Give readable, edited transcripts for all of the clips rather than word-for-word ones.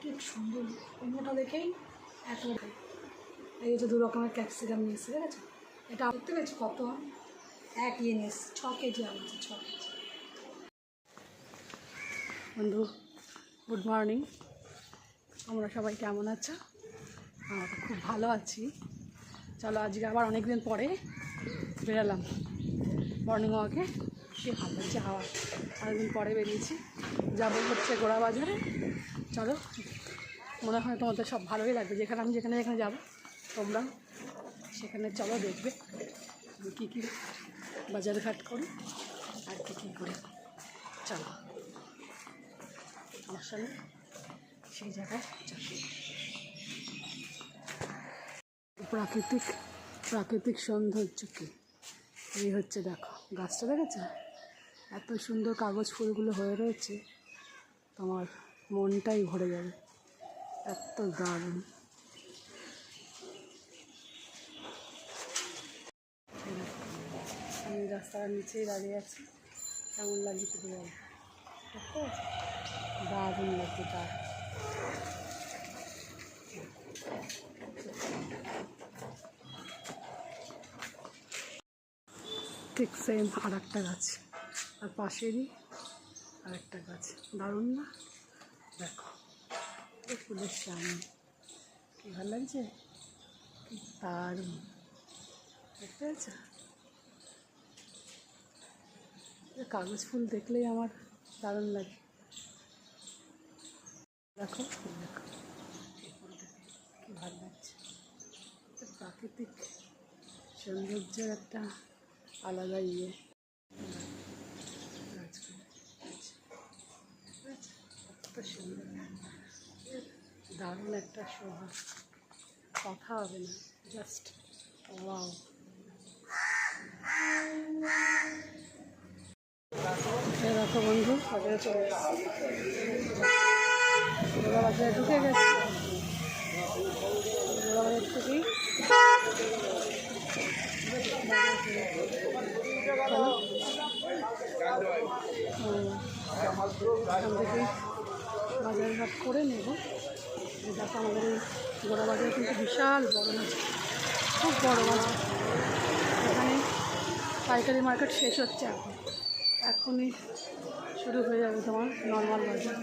কি সুন্দর কুমড়োটা দেখেই এত এই যে 2 রকমের ক্যাপসিকাম নিয়ে এসে ঠিক আছে। এটা দেখতে পেয়েছি কত এক ইয়ে নিয়ে এসছে 6 কেজি আছে 6 কেজি। বন্ধু গুড মর্নিং, তোমরা সবাই কেমন আছো? আমরা তো খুব ভালো আছি। চলো আজকে আবার অনেক দিন পরে বেরালাম মর্নিং ওয়াকে। কি ভালো লাগছে হাওয়া, অনেকদিন পরে বেরিয়েছি। যাবো হচ্ছে গোড়া বাজারে। চলো, মনে হয় তোমাদের সব ভালোই লাগবে। যেখানে আমি যেখানে যাবো তোমরা সেখানে চলো, দেখবে আমি কী কী বাজার ঘাট করি আর কী করি। চলো আমার সঙ্গে সেই জায়গায় চলো। প্রাকৃতিক সৌন্দর্য কি এই হচ্ছে, দেখো গাছটা দেখেছো, এত সুন্দর কাগজ ফুলগুলো হয়ে রয়েছে, তোমার মনটাই ভরে যাবে, এত দারুণ। আমি রাস্তার নিচেই দাঁড়িয়ে আছি, কেমন লাগছে শুধু বল, দেখতে পাচ্ছি দারুণ লাগছে। তার ঠিক সেম আর একটা গাছ, আর পাশেরই আর একটা গাছ, দারুণ না? দেখো ফুলের সামনে কি ভালো লাগছে, কি দারুণ দেখতে পাচ্ছ। কাগজ ফুল দেখলেই আমার দারুণ লাগে। দেখো দেখো কি ভালো লাগছে, প্রাকৃতিক সৌন্দর্যের একটা আলাদা ইয়ে। এত সুন্দর দারুণ একটা শোভা, কথা হবে না, জাস্ট ওয়াও। দেখো বন্ধু বাজারে চলে বাজারে ঢুকে গেছে। বাজার থেকেই বাজার ঘাট করে নেব। দেখো আমাদের এই গোড়া বাজার কিন্তু বিশাল বড় বাজার, খুব বড় বাজার। এখানে পাইকারি মার্কেট শেষ হচ্ছে, এখনই শুরু হয়ে যাবে তোমার নর্মাল বাজার।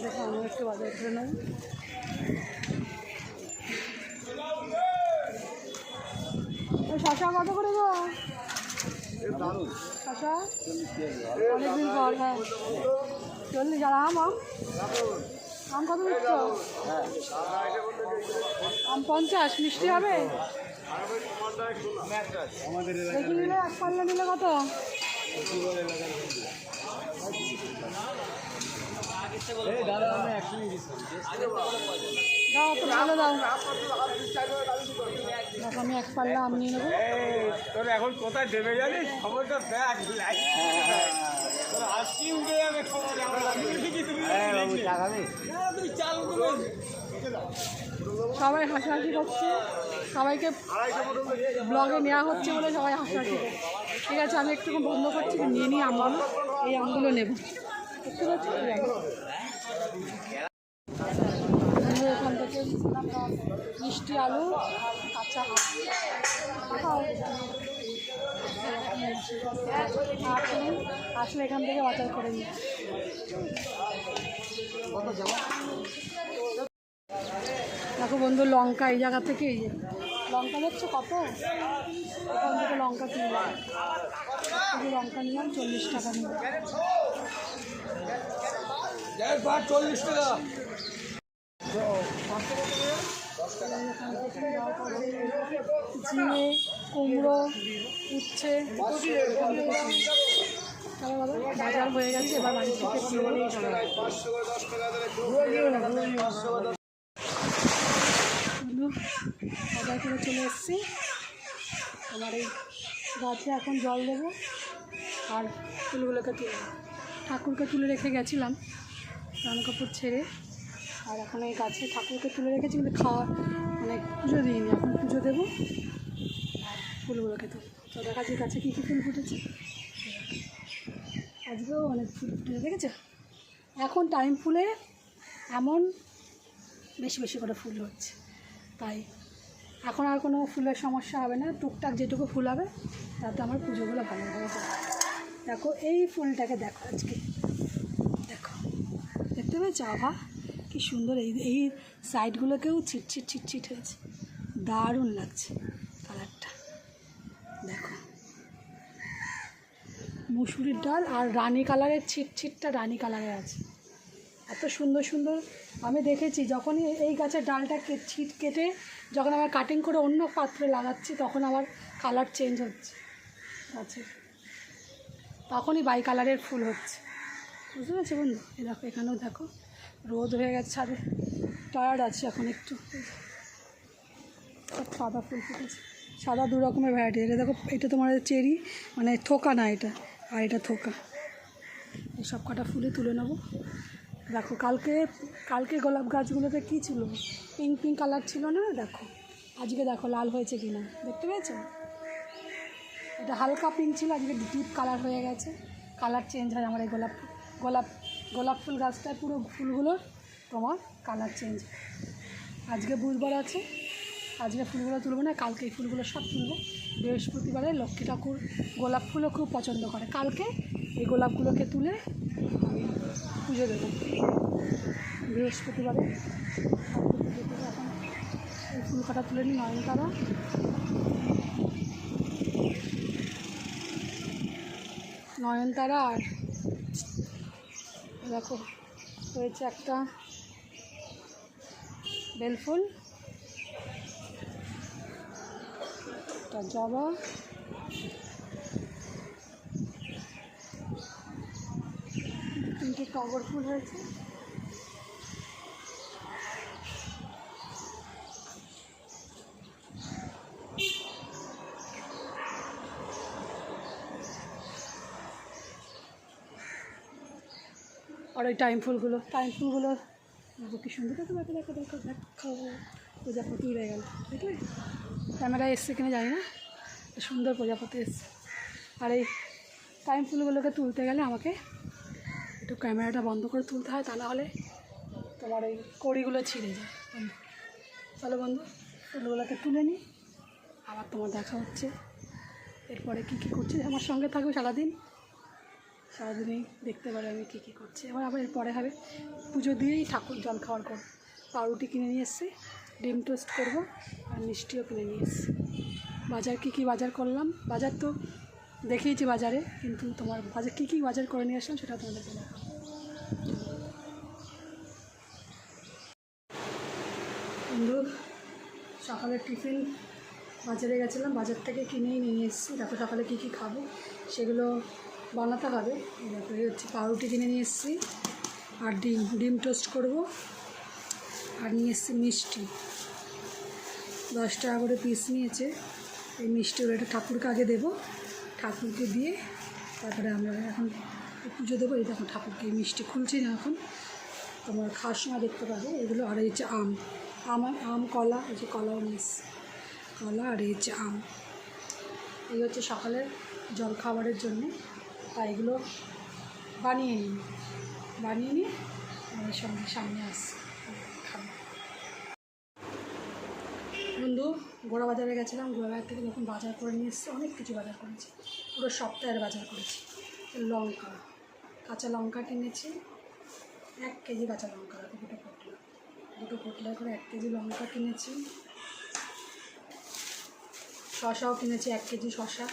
দেখো আমি একটু বাজার করে নেব। শশা কত করে গো? শশা অনেকদিন পর, হ্যাঁ 40। আর আম কত দিচ্ছ? আম 50, মিষ্টি হবে? দেখি নিলে 1 পাল্লা নিলে কত? দাও তো ভালো দাও। দেখো আমি 1 পাল্লা আম নিয়ে নেবো। তোর এখন কোথায় দেবে জানিস, খবরটা দেখ, উঠে যাবে খবর। সবাই হাসাহাসি করছে, সবাইকে ব্লগে নেওয়া হচ্ছে বলে সবাই হাসাহাসি করছে। ঠিক আছে আমি একটু বন্ধ করছি, নিয়ে নিয়ে আমগুলো, এই আমগুলো নেব। দেখতে পাচ্ছি এখান থেকে মিষ্টি আলু, কাঁচা আসলে এখান থেকে বাজার করে নিই। দেখো বন্ধু লঙ্কা এই জায়গা থেকে, এই যে লঙ্কা দেখছো কত, এখান থেকে লঙ্কা কিনলাম। লঙ্কা নিলাম 40 টাকা নিলাম। 40 টাকা। ঝিঙে, কুমড়ো, উচ্ছে, বাজার হয়ে গেছে, এবার বাড়ি থেকে বাজার করে চলে এসেছি। আমার এই গাছে এখন জল দেবো আর ফুলগুলোকে তুলে ঠাকুরকে তুলে রেখে গেছিলাম, স্নান কাপড় ছেড়ে আর এখন এই গাছে ঠাকুরকে তুলে রেখেছি, কিন্তু খাওয়া মানে পুজো দিইনি, এখন পুজো দেবো ফুলগুলোকে। তো দেখাচ্ছি গাছে কী কী ফুল ফুটেছে। আজকেও অনেক ফুল ফুটে দেখেছে। এখন টাইম ফুলে এমন বেশি বেশি করে ফুল হচ্ছে, তাই এখন আর কোনো ফুলের সমস্যা হবে না। টুকটাক যেটুকু ফুল হবে তাতে আমার পুজোগুলো ভালোভাবে হবে। দেখো এই ফুলটাকে দেখো, আজকে দেখো, দেখতে পেয়েছো আভা কী সুন্দর। এই সাইডগুলোকেও ছিটছিট ছিটছিট হয়েছে, দারুণ লাগছে কালারটা। দেখো মুসুরির ডাল আর রানী কালারের ছিটছিটটা রানী কালারের আছে, এত সুন্দর সুন্দর। আমি দেখেছি যখনই এই গাছের ডালটা কেটে যখন আমার কাটিং করে অন্য পাত্রে লাগাচ্ছি, তখন আবার কালার চেঞ্জ হচ্ছে গাছের, তখনই বাই কালারের ফুল হচ্ছে, বুঝতে পেরেছি বন্ধু। এই দেখো এখানেও দেখো রোদ হয়ে গেছে ছাদে, টায়ার্ড আছে এখন একটু। সব সাদা ফুল ফুটেছে, সাদা দু রকমের ভ্যারাইটি। এটা দেখো, এটা তোমার চেরি, মানে থোকা না এটা, আর এটা থোকা। এই সব কটা ফুলে তুলে নেবো। দেখো কালকে গোলাপ গাছগুলোতে কী ছিল, পিঙ্ক পিঙ্ক কালার ছিল না, দেখো আজকে দেখো লাল হয়েছে কি না, দেখতে পেয়েছো? এটা হালকা পিঙ্ক ছিল, আজকে ডিপ কালার হয়ে গেছে। কালার চেঞ্জ হয় আমার এই গোলাপ ফুল গাছটার পুরো ফুলগুলোর তোমার কালার চেঞ্জ। আজকে বুধবার আছে, আজকে ফুলগুলো তুলবো না, কালকে এই ফুলগুলো সব তুলবো। বৃহস্পতিবারে লক্ষ্মী ঠাকুর গোলাপ ফুলও খুব পছন্দ করে, কালকে এই গোলাপগুলোকে তুলে আমি পুজো দেবো বৃহস্পতিবারে। এখন এই ফুল কাটা তুলে নিই। নয়নতারা আর দেখো হয়েছে একটা বেলফুল, একটা জবা, তিনটে টগর ফুল হয়েছে। আর ওই টাইম ফুলগুলো দেখো কি সুন্দর। দেখো দেখো দেখো দেখো প্রজাপতি উড়ে গেল, দেখলে? ক্যামেরা এসছে কিনা জানি না, সুন্দর প্রজাপতি এসছে। আর এই টাইম ফুলগুলোকে তুলতে গেলে আমাকে একটু ক্যামেরাটা বন্ধ করে তুলতে হয়, তা না হলে তোমার এই কড়িগুলো ছিঁড়ে যায়। চলো বন্ধু ফুলগুলোকে তুলে নিই, আবার তোমার দেখা হচ্ছে এরপরে কী কী করছি। আমার সঙ্গে থাকবে সারাদিনই দেখতে পারে আমি কী কী করছি। আবার এরপরে হবে পুজো দিয়েই ঠাকুর জল খাওয়ার করব। পাউরুটি কিনে নিয়ে এসেছি, ডিম টোস্ট করবো, আর মিষ্টিও কিনে নিয়ে এসেছি। বাজার কী বাজার করলাম, বাজার তো দেখিয়েছি বাজারে, কিন্তু তোমার বাজার কী বাজার করে নিয়ে আসলাম সেটা তোমাদের বলে। বন্ধু সকালের টিফিন বাজারে গেছিলাম, বাজার থেকে কিনেই নিয়ে এসেছি। দেখো সকালে কী খাবো সেগুলো বানাতে হবে। দেখো এই হচ্ছে পাউরুটি কিনে নিয়ে এসেছি, আর ডিম টোস্ট করব, আর নিয়ে এসেছি মিষ্টি। 10 টাকা করে পিস নিয়েছে এই মিষ্টিগুলো। এটা ঠাকুরকে আগে দেবো, ঠাকুরকে দিয়ে তারপরে আমরা এখন পুজো দেবো। এই দেখো ঠাকুরকে এই মিষ্টি খুলছি না, এখন তোমার খাওয়ার সময় দেখতে পাবে এগুলো। আর এই হচ্ছে আম কলা, এই যে কলাও নিয়ে এসেছি, কলা, আর এই হচ্ছে আম। এই হচ্ছে সকালের জল খাবারের জন্যে। তাই এগুলো বানিয়ে নিয়ে আমাদের সামনে আসছে খাবো। বন্ধু গোড়া বাজারে গেছিলাম, গোড়া বাজার থেকে যখন বাজার করে নিয়ে এসেছি, অনেক কিছু বাজার করেছি, পুরো সপ্তাহের বাজার করেছি। কাঁচা লঙ্কা কিনেছি 1 কেজি কাঁচা লঙ্কা, দুটো পোটলা করে 1 কেজি লঙ্কা কিনেছি। শসাও কিনেছি 1 কেজি শসা,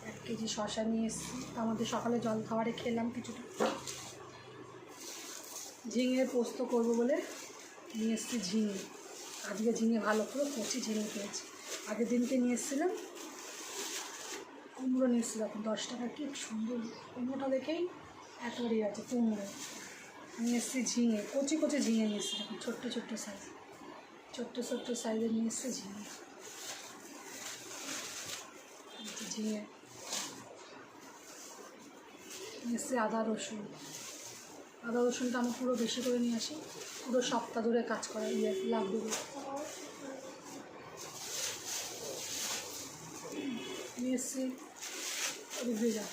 1 কেজি শসা নিয়ে এসেছি। আমাদের সকালে জল খাবারে খেলাম কিছুটা। ঝিঙে পোস্ত করবো বলে নিয়ে এসেছি ঝিঙে। আজকে ঝিঙে ভালো করে কচি ঝিঙে পেয়েছি। আগের দিনকে নিয়ে এসেছিলাম কুমড়ো, নিয়ে এসেছিলাম 10 টাকা, কি সুন্দর কুমড়োটা দেখেই একেবারেই আছে কুমড়ো। নিয়ে এসেছি ঝিঙে, কচি ঝিঙে নিয়ে এসেছি, এখন ছোট্ট সাইজের নিয়ে এসেছি ঝিঙে নিয়ে এসেছি। আদা রসুন আদা রসুনটা আমি পুরো বেশি করে নিয়ে আসি, পুরো সপ্তাহ ধরে কাজ করা লাগবে। নিয়ে এসছি ভেজা,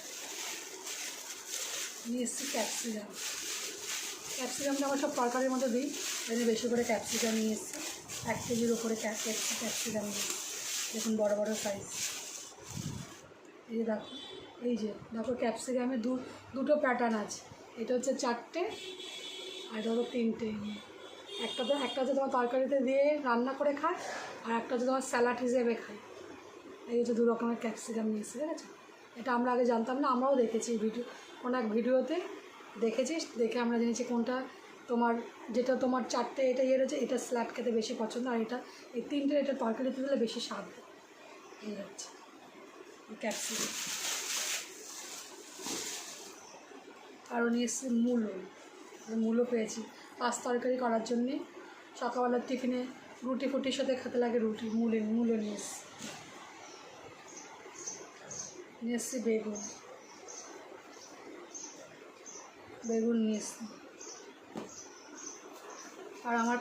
নিয়ে এসছি ক্যাপসিকামটা আমার সব তরকারির মধ্যে দিই, এখানে বেশি করে ক্যাপসিকাম নিয়ে এসছি। 1 কেজির ওপরে ক্যাপসিকাম নিয়ে এসছি। দেখুন বড় বড় সাইজ। এই যে দেখো ক্যাপসিকামে দুটো প্যাটার্ন আছে। এটা হচ্ছে 4টে আর এটা হলো 3টে। একটা হচ্ছে তোমার তরকারিতে দিয়ে রান্না করে খায়, আর একটা হচ্ছে তোমার স্যালাড হিসেবে খায়। এই হচ্ছে 2 রকমের ক্যাপসিকাম নিয়ে এসেছে, ঠিক আছে? এটা আমরা আগে জানতাম না, আমরাও দেখেছি কোনো এক ভিডিওতে দেখেছিস, দেখে আমরা জেনেছি কোনটা যেটা তোমার 4টে এটা রয়েছে, এটা স্যালাড খেতে বেশি পছন্দ, আর এই 3টে এটা তরকারিতে দিলে বেশি স্বাদ। এই হচ্ছে ক্যাপসিকাম। আরও নিয়ে এসেছি মূলো পেয়েছি তরকারি করার জন্যে। সকালবেলার টিফিনে রুটি ফুটির সাথে খেতে লাগে, মূলো নিয়ে এসেছি। বেগুন নিয়ে এসেছি। আর আমার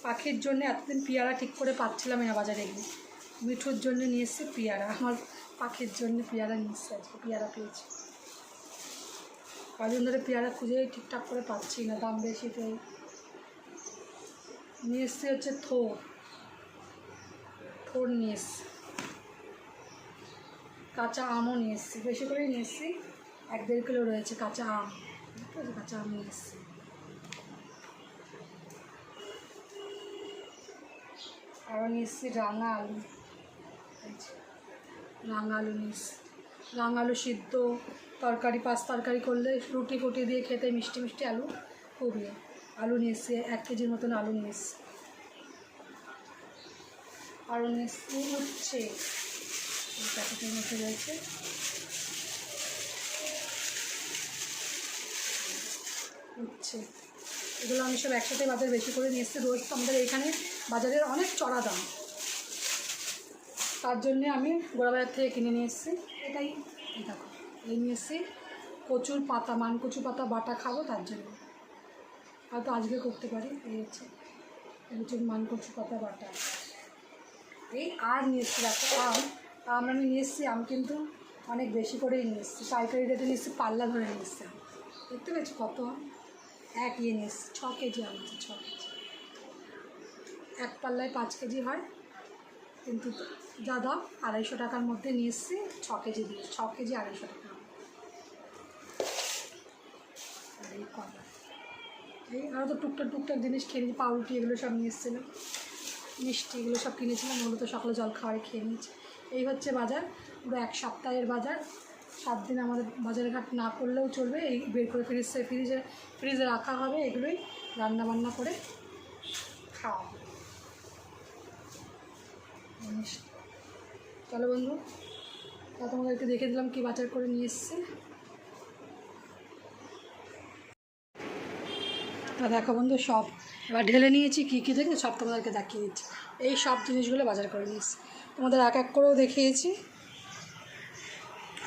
পাখির জন্য এতদিন পেয়ারা ঠিক করে পাচ্ছিলাম না বাজারে গিয়ে, মিঠুর জন্য নিয়ে এসেছি পেয়ারা। আমার পাখির জন্য পেয়ারা নিয়ে এসেছি, আজকে পেয়ারা পেয়েছি। কদিন ধরে পেয়ারা খুঁজে ঠিকঠাক করে পাচ্ছি না, দাম বেশি। তো নিয়ে এসেছি হচ্ছে থোর নিয়ে এসেছি। কাঁচা আমও নিয়ে এসেছি, বেশি করেই নিয়ে এসেছি, 1-1.5 কিলো রয়েছে কাঁচা আম। কাঁচা আম নিয়ে এসেছি। আরও নিয়ে এসেছি রাঙা আলু নিয়ে এসেছি। রাঙা আলু সিদ্ধ তরকারি করলে রুটি ফুটি দিয়ে খেতে মিষ্টি মিষ্টি আলু খুবই। আলু নিয়ে এসেছি, 1 কেজির মতন আলু নিয়ে এসেছি। আরও নিয়ে এসেছি উচ্ছে, প্যাকেটের মধ্যে রয়েছে উচ্ছে। এগুলো আমি সব একসাথে বাজারে বেশি করে নিয়ে এসেছি। রোজ তো আমাদের এখানে বাজারের অনেক চড়া দাম, তার জন্যে আমি গোড়াবাজার থেকে কিনে নিয়ে এসেছি। এটাই দেখো, এই নিয়ে এসেছি মানকচু পাতা বাটা খাবো, তার জন্য হয়তো আজকে করতে পারি। এই হচ্ছে মানকচু পাতা বাটা। আর নিয়ে এসেছি দেখো আম আমি নিয়ে এসেছি। আম কিন্তু অনেক বেশি করেই নিয়ে এসেছি, পাইকারি রেটে নিয়ে এসেছি, পাল্লা ধরে নিয়ে এসেছি। দেখতে পেয়েছি কত আম, নিয়ে এসেছি। 6 কেজি আম আছে, 6 কেজি। 1 পাল্লায় 5 কেজি হয়, কিন্তু যা দাম 250 টাকার মধ্যে নিয়ে এসেছি। 6 কেজি দিয়ে 6 কেজি 250 টাকা। আর এই কলা, আরও তো টুকটাক জিনিস খেয়ে নিয়েছি, পাউরুটি এগুলো সব নিয়ে এসেছিলাম, মিষ্টি এগুলো সব কিনেছিলাম। ওগুলো তো সকালে জল খাওয়ারে খেয়ে নিয়েছি। এই হচ্ছে বাজার, পুরো 1 সপ্তাহের বাজার। 7 দিন আমাদের বাজারে ঘাট না করলেও চলবে। এই বের করে ফ্রিজে রাখা হবে, এগুলোই রান্নাবান্না করে খাওয়া হবে। চলো বন্ধু, তোমাদেরকে দেখে দিলাম কি বাজার করে নিয়ে এসেছি। তা দেখো বন্ধু, সব এবার ঢেলে নিয়েছি, কী দেখে সব তোমাদেরকে দেখিয়ে দিচ্ছি। এই সব জিনিসগুলো বাজার করে নিয়েছি, তোমাদের এক করেও দেখিয়েছি,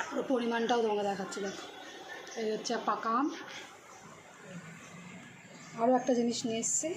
পুরো পরিমাণটাও তোমাকে দেখাচ্ছি। দেখো, এই হচ্ছে পাকা আম। আরও একটা জিনিস নিয়ে এসেছি,